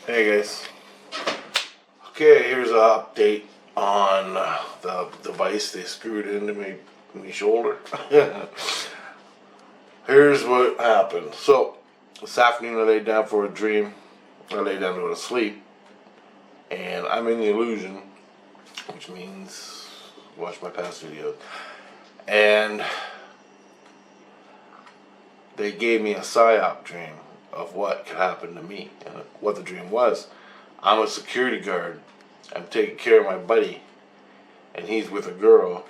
Hey guys. Okay, here's an update on the device they screwed into my shoulder. Here's what happened. So, this afternoon I laid down for a dream. I laid down to go to sleep. And I'm in the illusion, which means watch my past videos. And they gave me a psyop dream of what could happen to me. And what the dream was. I'm a security guard. I'm taking care of my buddy, and he's with a girl,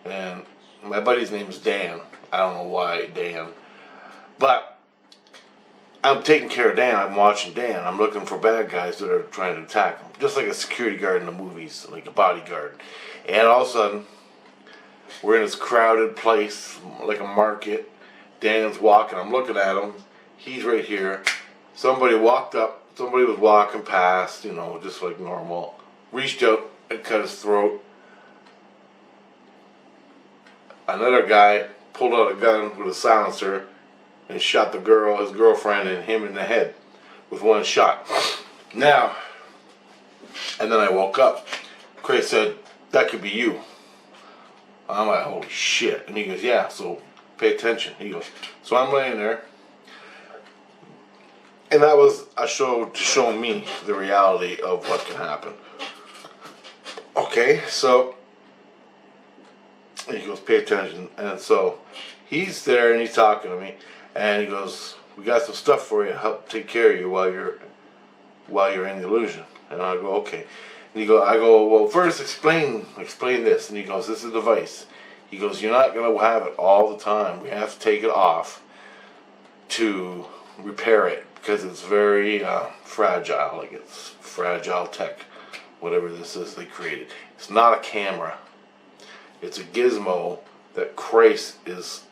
and my buddy's name is Dan. I don't know why Dan, but I'm taking care of Dan. I'm watching Dan. I'm looking for bad guys that are trying to attack him, just like a security guard in the movies, like a bodyguard. And all of a sudden, we're in this crowded place, like a market. Dan's walking. I'm looking at him. He's right here. Somebody walked up. Somebody was walking past, just like normal. Reached out and cut his throat. Another guy pulled out a gun with a silencer and shot the girl, his girlfriend, and him in the head with one shot. Now, and then I woke up. Chris said, "That could be you." I'm like, "Holy shit." And he goes, "Yeah, so pay attention." He goes, so I'm laying there. And that was a show to show me the reality of what can happen. Okay, so he goes, "Pay attention." And so he's there and he's talking to me, and he goes, "We got some stuff for you, help take care of you while you're in the illusion." And I go, "Okay." And I go, "Well, first explain this." And he goes, "This is a device." He goes, "You're not gonna have it all the time. We have to take it off to repair it because it's very fragile. Like it's fragile tech, whatever this is they created. It's not a camera. It's a gizmo that Christ his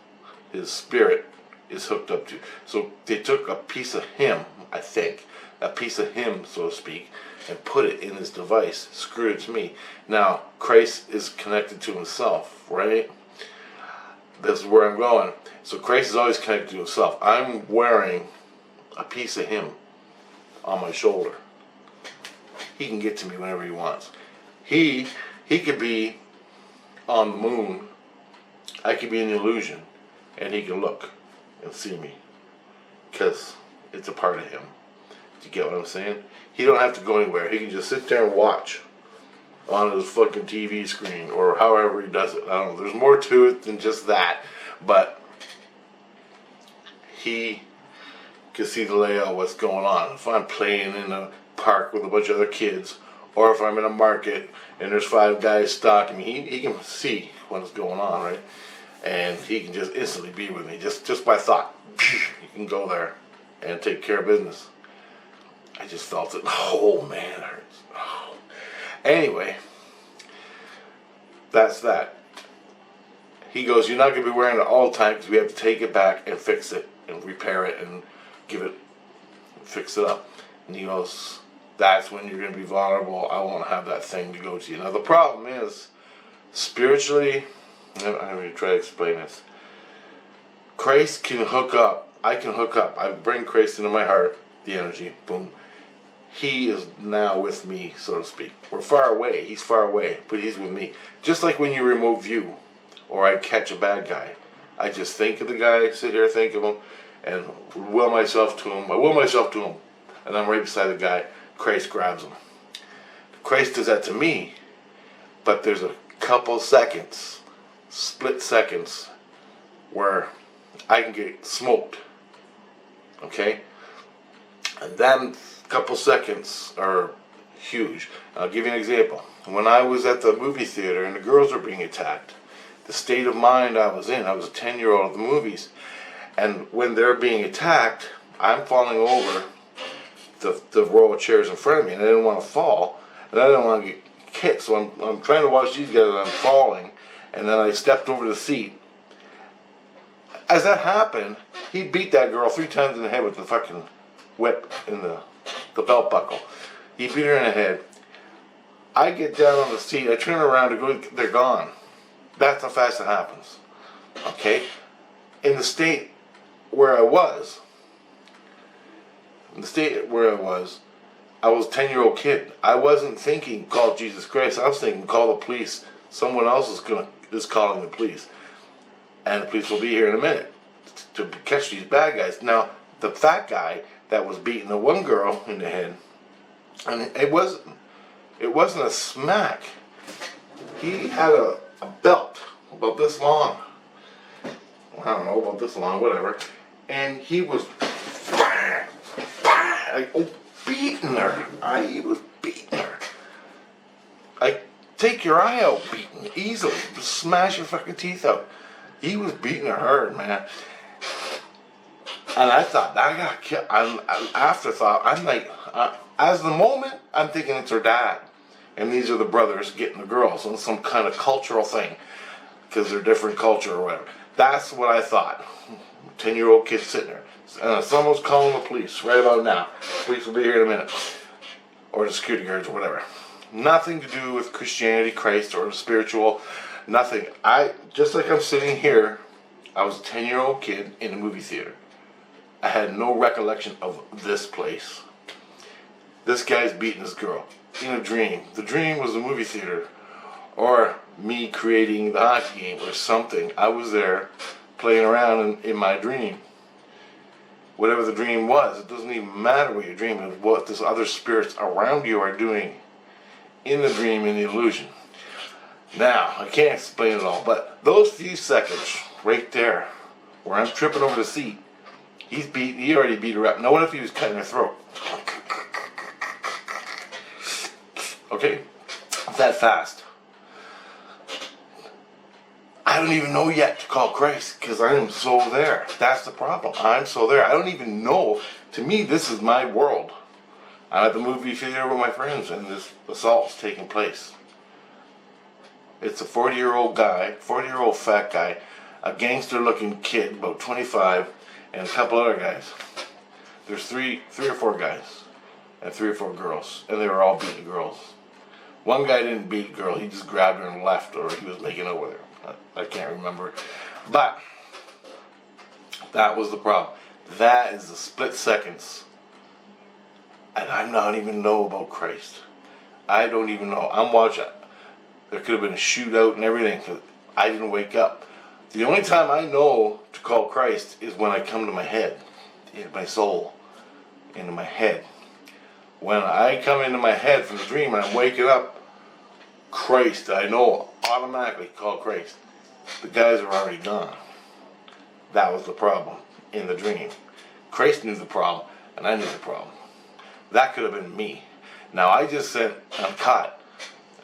spirit is hooked up to." So they took a piece of him, I think, a piece of him, so to speak, and put it in this device, screwed it to me. Now, Christ is connected to himself, right? This is where I'm going. So Christ is always connected to himself. I'm wearing a piece of him on my shoulder. He can get to me whenever he wants. He could be on the moon. I could be in the illusion, and he can look and see me because it's a part of him. Do you get what I'm saying? He don't have to go anywhere. He can just sit there and watch on his fucking TV screen or however he does it. I don't know. There's more to it than just that, but he can see the layout of what's going on. If I'm playing in a park with a bunch of other kids, or if I'm in a market and there's 5 guys stalking me, he can see what's going on, right? And he can just instantly be with me, just by thought. He can go there and take care of business. I just felt it. Oh man, it hurts. Oh. Anyway, that's that. He goes, "You're not going to be wearing it all the time because we have to take it back and fix it and repair it and fix it up." And he goes, "That's when you're going to be vulnerable. I won't have that thing to go to you." Now the problem is, spiritually, I'm going to try to explain this. Christ can hook up. I can hook up. I bring Christ into my heart, the energy, boom. He is now with me, so to speak. We're far away. He's far away, but he's with me. Just like when you remove you, or I catch a bad guy. I just think of the guy, sit here, think of him, and will myself to him. I will myself to him, and I'm right beside the guy. Christ grabs him. Christ does that to me, but there's a couple seconds, split seconds, where I can get smoked. Okay? And then couple seconds are huge. I'll give you an example. When I was at the movie theater and the girls were being attacked, the state of mind I was in, I was a 10-year-old at the movies, and when they're being attacked, I'm falling over the row of chairs in front of me, and I didn't want to fall, and I didn't want to get hit, so I'm trying to watch these guys, and I'm falling, and then I stepped over the seat. As that happened, he beat that girl 3 times in the head with the fucking whip in the belt buckle. He beat her in the head. I get down on the seat. I turn around to go. They're gone. That's how fast it happens. Okay? In the state where I was, I was a 10-year-old kid. I wasn't thinking call Jesus Christ. I was thinking call the police. Someone else is calling the police, and the police will be here in a minute to catch these bad guys. Now, the fat guy that was beating the one girl in the head, and it wasn't a smack. He had a belt about this long. I don't know, about this long, whatever. And he was beating her. He was beating her. Take your eye out beating easily. Just smash your fucking teeth out. He was beating her hard, man. And I thought, I got killed. Afterthought, I'm like, as the moment, I'm thinking it's her dad. And these are the brothers getting the girls on some kind of cultural thing. Because they're different culture or whatever. That's what I thought. 10-year-old kid sitting there. Someone's calling the police right about now. Police will be here in a minute. Or the security guards or whatever. Nothing to do with Christianity, Christ, or spiritual. Nothing. Just like I'm sitting here, I was a 10-year-old kid in a movie theater. I had no recollection of this place. This guy's beating this girl. In a dream. The dream was the movie theater. Or me creating the hockey game or something. I was there playing around in my dream. Whatever the dream was, it doesn't even matter what you're dreaming. What this other spirits around you are doing in the dream, in the illusion. Now, I can't explain it all, but those few seconds right there where I'm tripping over the seat, he already beat her up. Now what if he was cutting her throat? Okay? That fast. I don't even know yet to call Christ because I am so there. That's the problem. I'm so there. I don't even know. To me, this is my world. I'm at the movie theater with my friends and this assault's taking place. It's a 40-year-old guy, 40-year-old fat guy, a gangster-looking kid, about 25, and a couple other guys. There's three or four guys and 3 or 4 girls, and they were all beating girls. One guy didn't beat a girl, he just grabbed her and left, or he was making out with her. I can't remember. But that was the problem. That is the split seconds. And I don't even know about Christ. I don't even know. I'm watching. There could have been a shootout and everything, because I didn't wake up. The only time I know to call Christ is when I come to my head, in my soul, into my head. When I come into my head from the dream and I'm waking up, Christ, I know automatically call Christ. The guys are already gone. That was the problem in the dream. Christ knew the problem, and I knew the problem. That could have been me. Now I just said, I'm caught.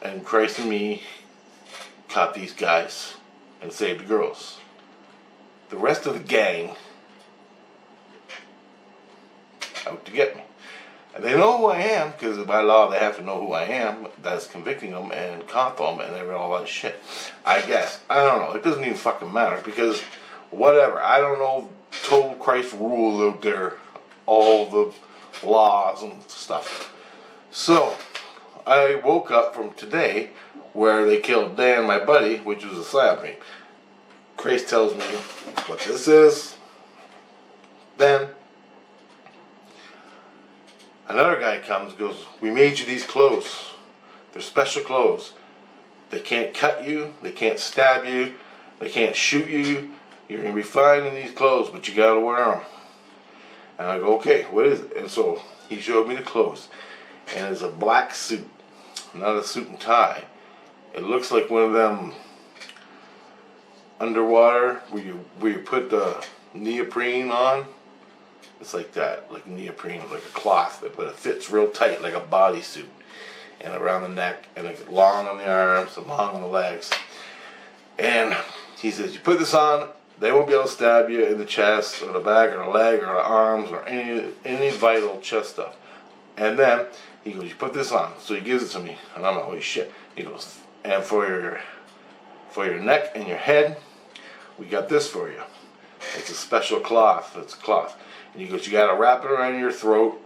And Christ and me caught these guys and saved the girls. The rest of the gang out to get me. And they know who I am, because by law they have to know who I am. That's convicting them and caught them and all that shit. I guess. I don't know. It doesn't even fucking matter, because whatever. I don't know total Christ rules out there. All the laws and stuff. So, I woke up from today where they killed Dan, my buddy, which was a slap me. Christ tells me what this is. Then another guy comes and goes, we made you these clothes. They're special clothes. They can't cut you, they can't stab you, they can't shoot you. You're going to be fine in these clothes, but you got to wear them. And I go, okay, what is it? And so he showed me the clothes. And it's a black suit, not a suit and tie. It looks like one of them underwater where you put the neoprene on. It's like that, like neoprene, like a cloth, but it fits real tight, like a bodysuit. And around the neck, and it's long on the arms, and long on the legs. And he says, you put this on, they won't be able to stab you in the chest, or the back, or the leg, or the arms, or any vital chest stuff. And then, he goes, you put this on. So he gives it to me, and I'm like, holy shit. He goes, and for your neck and your head, we got this for you. It's a special cloth, it's a cloth. And he goes, you gotta wrap it around your throat,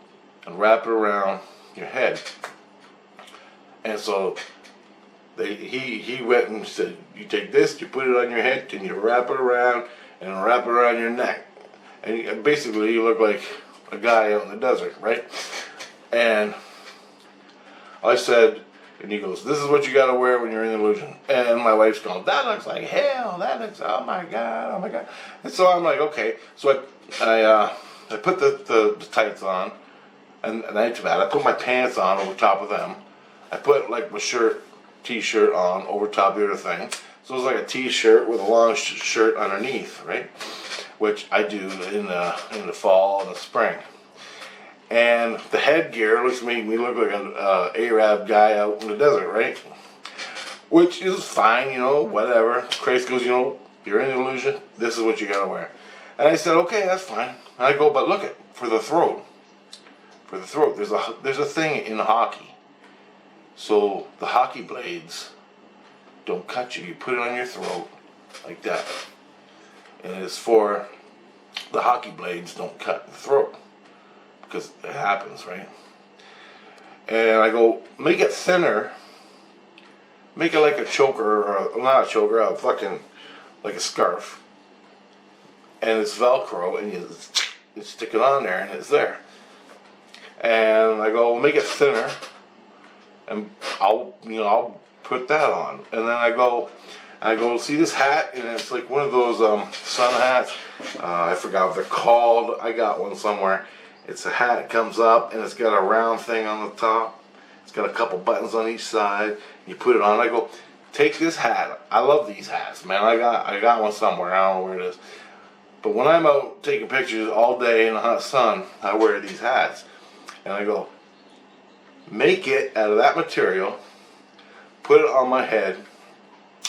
and wrap it around your head. And so, he went and said, you take this, you put it on your head, and you wrap it around, and wrap it around your neck. And basically, you look like a guy out in the desert, right? And I said, and he goes, this is what you gotta wear when you're in the illusion. And my wife's going, that looks like hell, that looks, oh my God, oh my God. And so I'm like, okay. So I put the tights on, and I put my pants on over top of them. I put like my t-shirt on over top of the other thing. So it's like a t-shirt with a long shirt underneath, right? Which I do in the fall and the spring. And the headgear made me look like an Arab guy out in the desert, right? Which is fine, whatever. Grace goes, you're in the illusion, this is what you gotta wear. And I said, okay, that's fine. And I go, but look it, for the throat, there's a thing in hockey. So the hockey blades don't cut you. You put it on your throat like that. And it's for the hockey blades don't cut the throat. Because it happens, right? And I go, make it thinner. Make it like a choker, or not a choker, like a scarf. And it's Velcro, and you stick it on there, and it's there. And I go, make it thinner, and I'll put that on. And then I go, see this hat, and it's like one of those sun hats. I forgot what they're called. I got one somewhere. It's a hat, it comes up, and it's got a round thing on the top. It's got a couple buttons on each side. You put it on. I go, take this hat. I love these hats, man. I got one somewhere. I don't know where it is. But when I'm out taking pictures all day in the hot sun, I wear these hats. And I go, make it out of that material, put it on my head.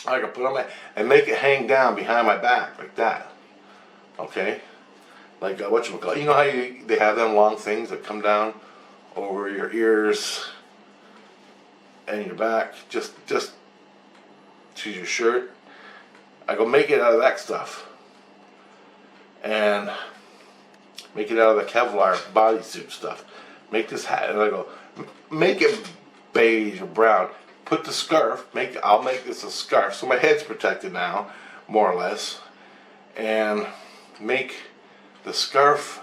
I can put it on my, and make it hang down behind my back like that. Okay? Like whatchamacallit, you know how they have them long things that come down over your ears and your back, just to your shirt. I go, make it out of that stuff, and make it out of the Kevlar bodysuit stuff. Make this hat, and I go, make it beige or brown. Put the scarf. I'll make this a scarf, so my head's protected now, more or less, and make the scarf,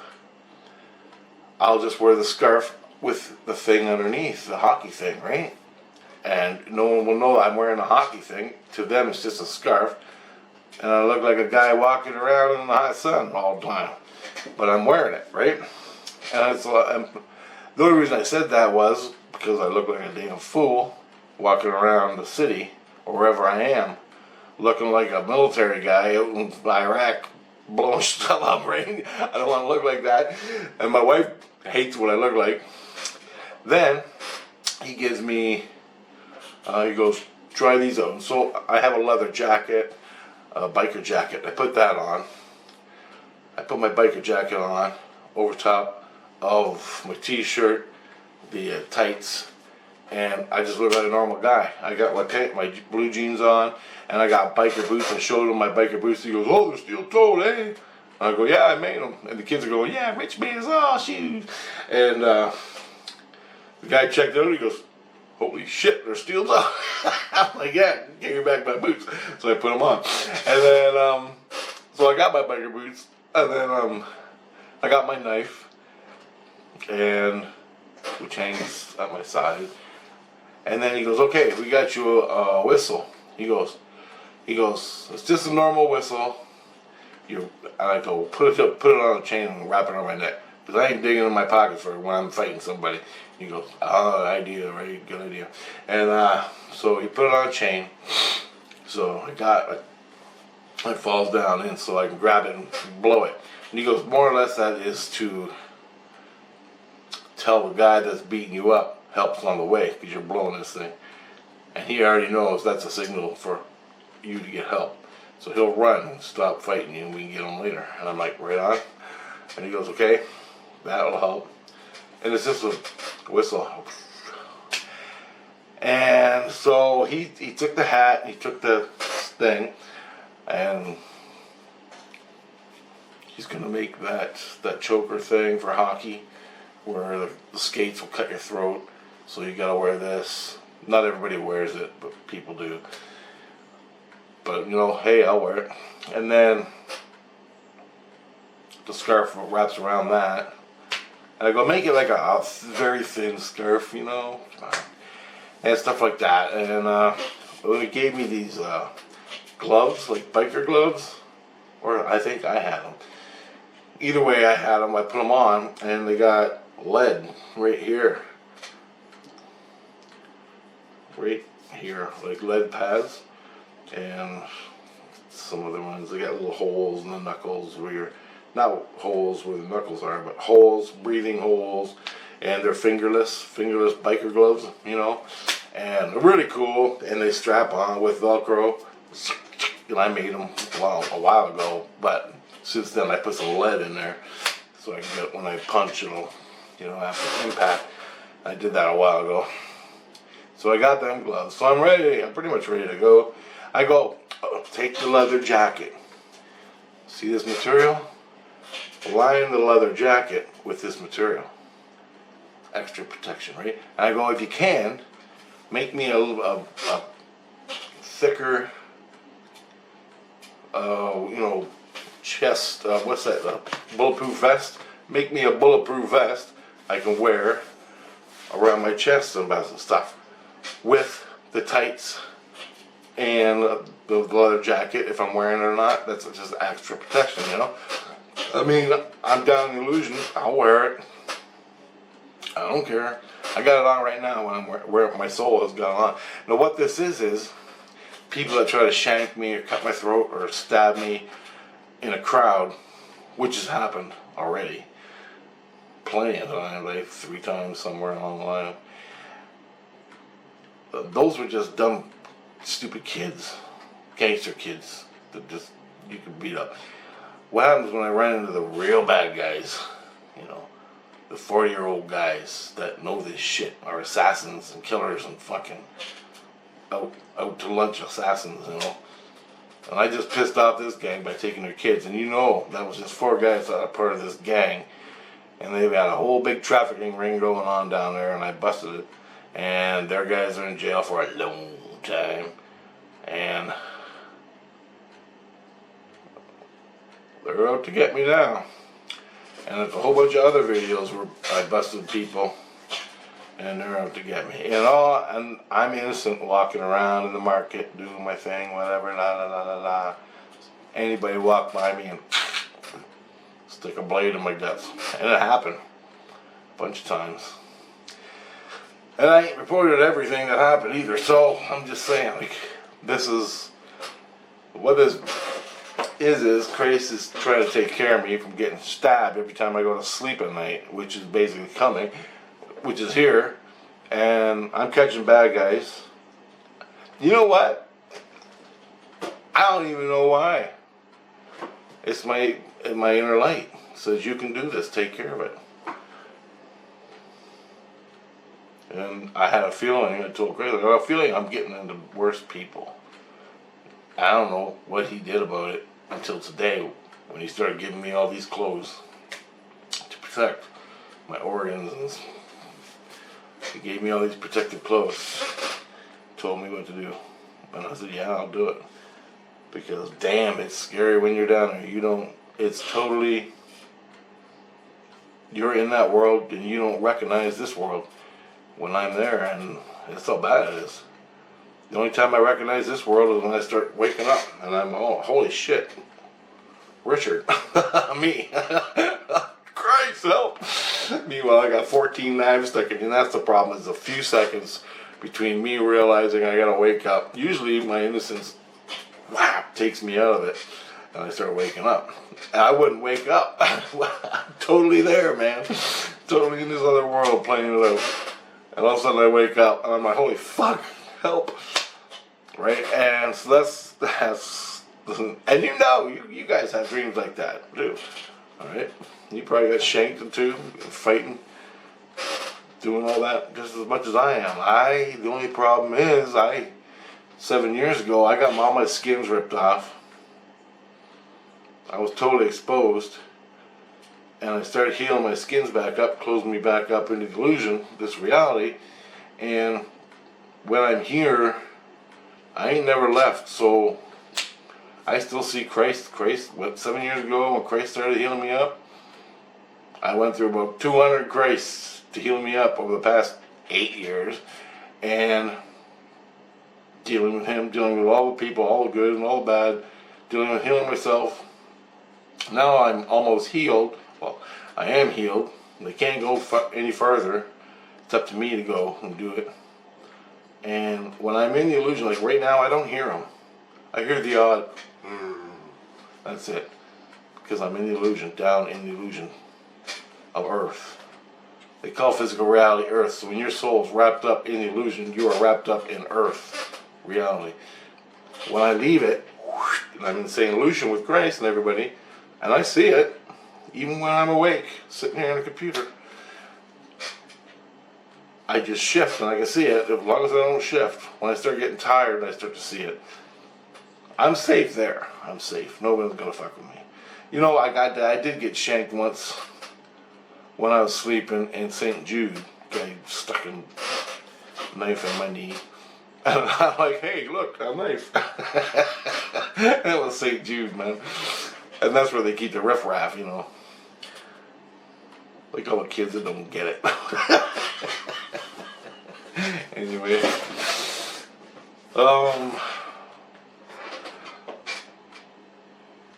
I'll just wear the scarf with the thing underneath, the hockey thing, right? And no one will know I'm wearing a hockey thing. To them, it's just a scarf. And I look like a guy walking around in the hot sun all the time. But I'm wearing it, right? And the only reason I said that was because I look like a damn fool walking around the city, or wherever I am, looking like a military guy out in Iraq, blowing stuff up, right? I don't want to look like that. And my wife hates what I look like. Then he gives me, he goes, try these out. So I have a leather jacket, a biker jacket. I put that on. I put my biker jacket on over top of my t-shirt, the tights, and I just look like a normal guy. I got my blue jeans on, and I got biker boots. I showed him my biker boots. He goes, oh, they're steel-toed, eh? And I go, yeah, I made them. And the kids are going, yeah, rich man's all shoes. And the guy checked out, and he goes, holy shit, they're steel-toed. I'm like, yeah, give me back my boots. So I put them on. And then, so I got my biker boots, and then I got my knife, and which hangs at my side. And then he goes, okay, we got you a whistle. He goes, it's just a normal whistle. I go, put it on a chain and wrap it on my neck. Because I ain't digging in my pockets for when I'm fighting somebody. He goes, oh, idea, right? Good idea. And so he put it on a chain. So it falls down in so I can grab it and blow it. And he goes, more or less that is to tell the guy that's beating you up help's on the way because you're blowing this thing. And he already knows that's a signal for you to get help. So he'll run and stop fighting you and we can get him later. And I'm like, right on. And he goes, okay, that'll help. And it's just a whistle. And so he took the hat, he took the thing, and he's going to make that choker thing for hockey where the skates will cut your throat. So you gotta wear this. Not everybody wears it, but people do. But hey, I'll wear it. And then the scarf wraps around that. And I go, make it like a very thin scarf, and stuff like that. And when it gave me these gloves, like biker gloves, or I think I had them. Either way, I had them. I put them on, and they got lead right here, like lead pads, and some other ones, they got little holes in the knuckles where you're, not holes where the knuckles are, but holes, breathing holes, and they're fingerless biker gloves, you know, and they're really cool, and they strap on with Velcro, and I made them a while ago, but since then I put some lead in there, so I can get, when I punch, it'll, you know, after impact. I did that a while ago. So I got them gloves, so I'm ready, I'm pretty much ready to go. I go, take the leather jacket. See this material? Line the leather jacket with this material. Extra protection, right? And I go, if you can, make me a thicker, you know, chest, what's that, bulletproof vest? Make me a bulletproof vest I can wear around my chest and stuff, with the tights and the leather jacket, if I'm wearing it or not. That's just extra protection, you know. I mean, I'm down in the illusion. I'll wear it. I don't care. I got it on right now when I'm where my soul has got it on. Now, what this is people that try to shank me or cut my throat or stab me in a crowd, which has happened already. Plenty of times, like 3 times somewhere along the line. Those were just dumb, stupid kids, gangster kids that just you could beat up. What happens when I run into the real bad guys, you know, the 40-year-old guys that know this shit, are assassins and killers and fucking out to lunch assassins, you know. And I just pissed off this gang by taking their kids, and you know that was just 4 guys that are part of this gang, and they've got a whole big trafficking ring going on down there, and I busted it, and their guys are in jail for a long time, and they're out to get me now. And there's a whole bunch of other videos where I busted people, and they're out to get me. And I'm innocent, walking around in the market, doing my thing, whatever, la la la la la. Anybody walk by me and stick a blade in my guts. And it happened a bunch of times. And I ain't reported everything that happened either, so I'm just saying, like, this is, what this is Christ is trying to take care of me from getting stabbed every time I go to sleep at night, which is basically coming, which is here, and I'm catching bad guys. You know what? I don't even know why. It's my inner light. It says you can do this, take care of it. And I had a feeling, I told Craig, I had a feeling I'm getting into worse people. I don't know what he did about it until today, when he started giving me all these clothes to protect my organs. And he gave me all these protective clothes, told me what to do. And I said, yeah, I'll do it. Because damn, it's scary when you're down there. It's totally, you're in that world and you don't recognize this world. When I'm there, and that's how bad it is. The only time I recognize this world is when I start waking up, and I'm, oh, holy shit, Richard, me, Christ help. Meanwhile, I got 14 knives stuck in, and that's the problem, is a few seconds between me realizing I gotta wake up. Usually my innocence, whap, takes me out of it, and I start waking up. And I wouldn't wake up. I'm totally there, man. Totally in this other world playing it out. And all of a sudden I wake up and I'm like, holy fuck, help. Right? And so that's and you guys have dreams like that too. Alright? You probably got shanked too, fighting, doing all that just as much as I am. The only problem is 7 years ago I got all my skins ripped off. I was totally exposed. And I started healing my skins back up, closing me back up into delusion, this reality. And when I'm here, I ain't never left. So I still see Christ, 7 years ago when Christ started healing me up, I went through about 200 Christs to heal me up over the past 8 years. and dealing with him, dealing with all the people, all the good and all the bad, dealing with healing myself. Now I'm almost healed. Well, I am healed. They can't go any further. It's up to me to go and do it. And when I'm in the illusion, like right now, I don't hear them. I hear the odd, that's it. Because I'm in the illusion, down in the illusion of Earth. They call physical reality Earth. So when your soul's wrapped up in the illusion, you are wrapped up in Earth reality. When I leave it, and I'm in the same illusion with Christ and everybody, and I see it, even when I'm awake, sitting here on a computer, I just shift and I can see it. As long as I don't shift, when I start getting tired, I start to see it. I'm safe there. I'm safe. Nobody's gonna fuck with me. You know, I did get shanked once when I was sleeping in St. Jude. Guy stuck a knife in my knee. And I'm like, hey, look, a knife. That was St. Jude, man. And that's where they keep the riffraff, you know. Like all the kids that don't get it. Anyway.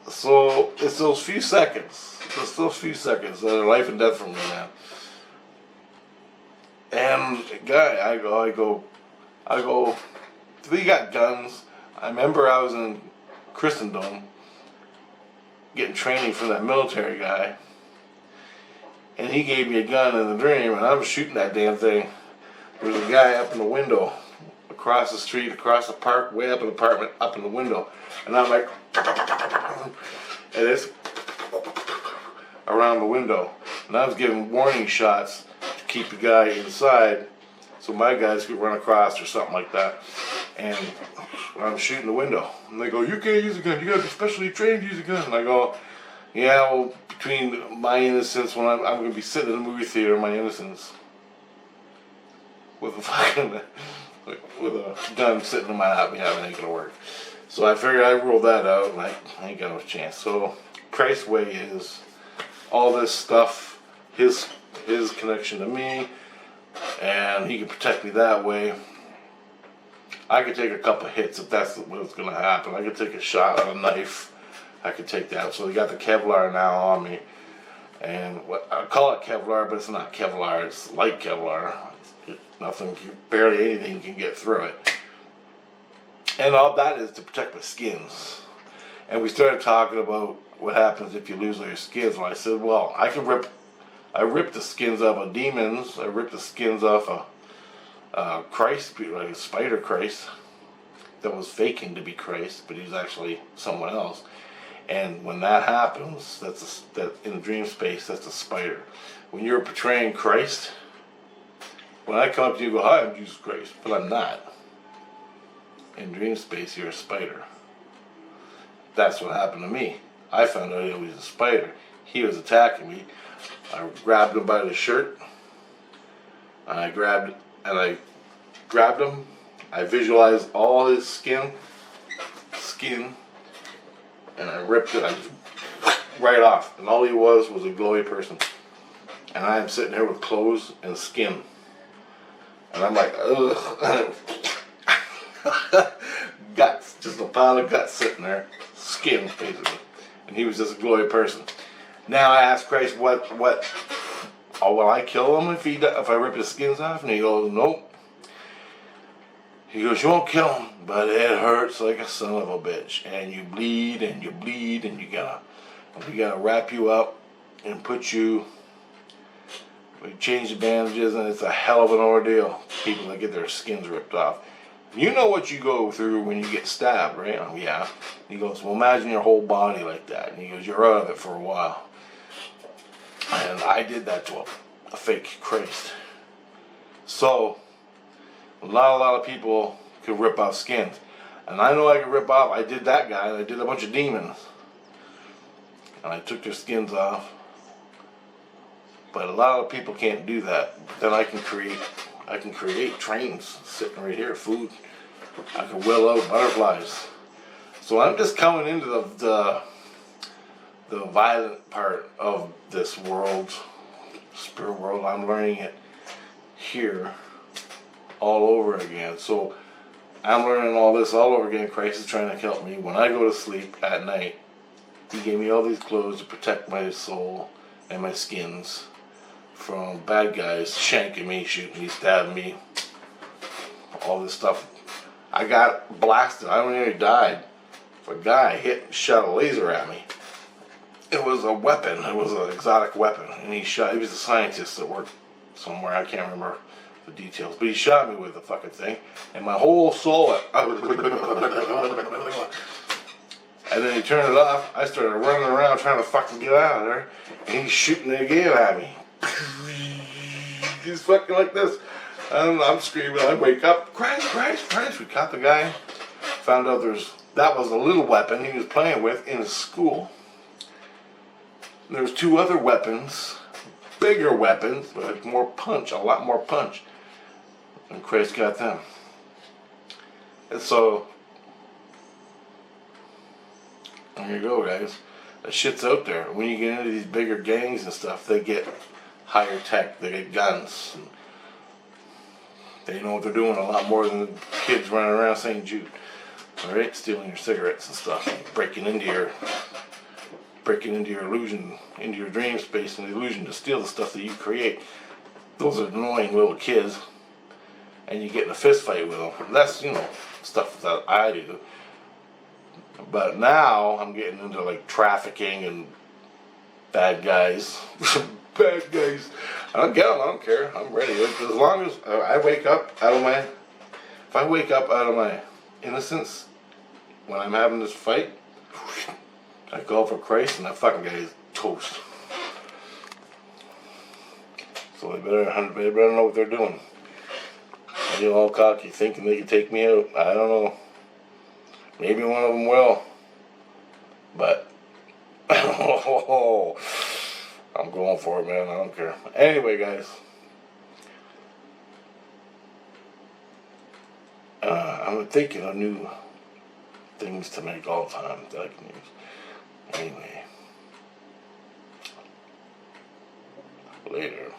So it's those few seconds. It's those few seconds that are life and death for me, man. And guy, I go, we got guns. I remember I was in Christendom getting training from that military guy. And he gave me a gun in the dream, and I was shooting that damn thing. There was a guy up in the window, across the street, across the park, way up in the apartment, up in the window. And I'm like, and it's around the window. And I was giving warning shots to keep the guy inside, so my guys could run across or something like that. And I'm shooting the window. And they go, you can't use a gun, you gotta be specially trained to use a gun. And I go, yeah, well, between my innocence, when I'm going to be sitting in a movie theater, my innocence, with a fucking, with a gun sitting in my lap, yeah, it ain't going to work. So I figured I ruled that out, and I ain't got no chance. So Christ's way is all this stuff, his connection to me, and he can protect me that way. I could take a couple hits if that's what's going to happen. I could take a shot with a knife. I could take that. So they got the Kevlar now on me. And I call it Kevlar, but it's not Kevlar. It's like Kevlar. Barely anything can get through it. And all that is to protect my skins. And we started talking about what happens if you lose all your skins. And I said, well, I ripped the skins off of demons. I ripped the skins off of Christ, like a spider Christ that was faking to be Christ, but he's actually someone else. And when that happens, that in dream space, that's a spider. When you're portraying Christ, when I come up to you and go, hi, I'm Jesus Christ, but I'm not. In dream space, you're a spider. That's what happened to me. I found out he was a spider. He was attacking me. I grabbed him by the shirt. I grabbed him. I visualized all his skin, and I ripped it right off. And all he was a glowy person. And I am sitting here with clothes and skin. And I'm like, ugh. Guts, just a pile of guts sitting there. Skin, basically. And he was just a glowy person. Now I asked Christ, will I kill him if I rip his skins off? And he goes, nope. He goes, you won't kill him, but it hurts like a son of a bitch. And you bleed, and we gotta wrap you up and we change the bandages, and it's a hell of an ordeal. People that get their skins ripped off. You know what you go through when you get stabbed, right? Oh, yeah. He goes, well, imagine your whole body like that. And he goes, you're out of it for a while. And I did that to a fake Christ. So, not a lot of people could rip off skins. And I know I could rip off, I did that guy, and I did a bunch of demons. And I took their skins off. But a lot of people can't do that. Then I can create trains sitting right here, food. I can will out butterflies. So I'm just coming into the violent part of this world, spirit world. I'm learning it here all over again. So I'm learning all this all over again. Christ is trying to help me. When I go to sleep at night, he gave me all these clothes to protect my soul and my skins from bad guys shanking me, shooting me, stabbing me, all this stuff. I got blasted. I nearly died. A guy shot a laser at me. It was a weapon. It was an exotic weapon, and he was a scientist that worked somewhere. I can't remember the details, but he shot me with the fucking thing, and my whole soul. And then he turned it off. I started running around trying to fucking get out of there, and he's shooting again at me. He's fucking like this. I'm screaming. I wake up. Christ, Christ, Christ. We caught the guy. Found out that was a little weapon he was playing with in his school. There's 2 other weapons, bigger weapons, but more punch, a lot more punch. And Christ got them. And so, there you go, guys. That shit's out there. When you get into these bigger gangs and stuff, they get higher tech. They get guns. And they know what they're doing a lot more than the kids running around St. Jude. All right, stealing your cigarettes and stuff, breaking into your illusion, into your dream space and illusion to steal the stuff that you create. Those are annoying little kids, and you get in a fist fight with them. That's stuff that I do. But now I'm getting into like trafficking and bad guys. Bad guys. I don't get them. I don't care. I'm ready. As long as I wake up out of my innocence when I'm having this fight, I call for Christ, and that fucking guy is toast. So they better know what they're doing. They're all cocky, thinking they can take me out. I don't know. Maybe one of them will. But I'm going for it, man. I don't care. Anyway, guys. I'm thinking of new things to make all the time that I can use. Anyway. Later.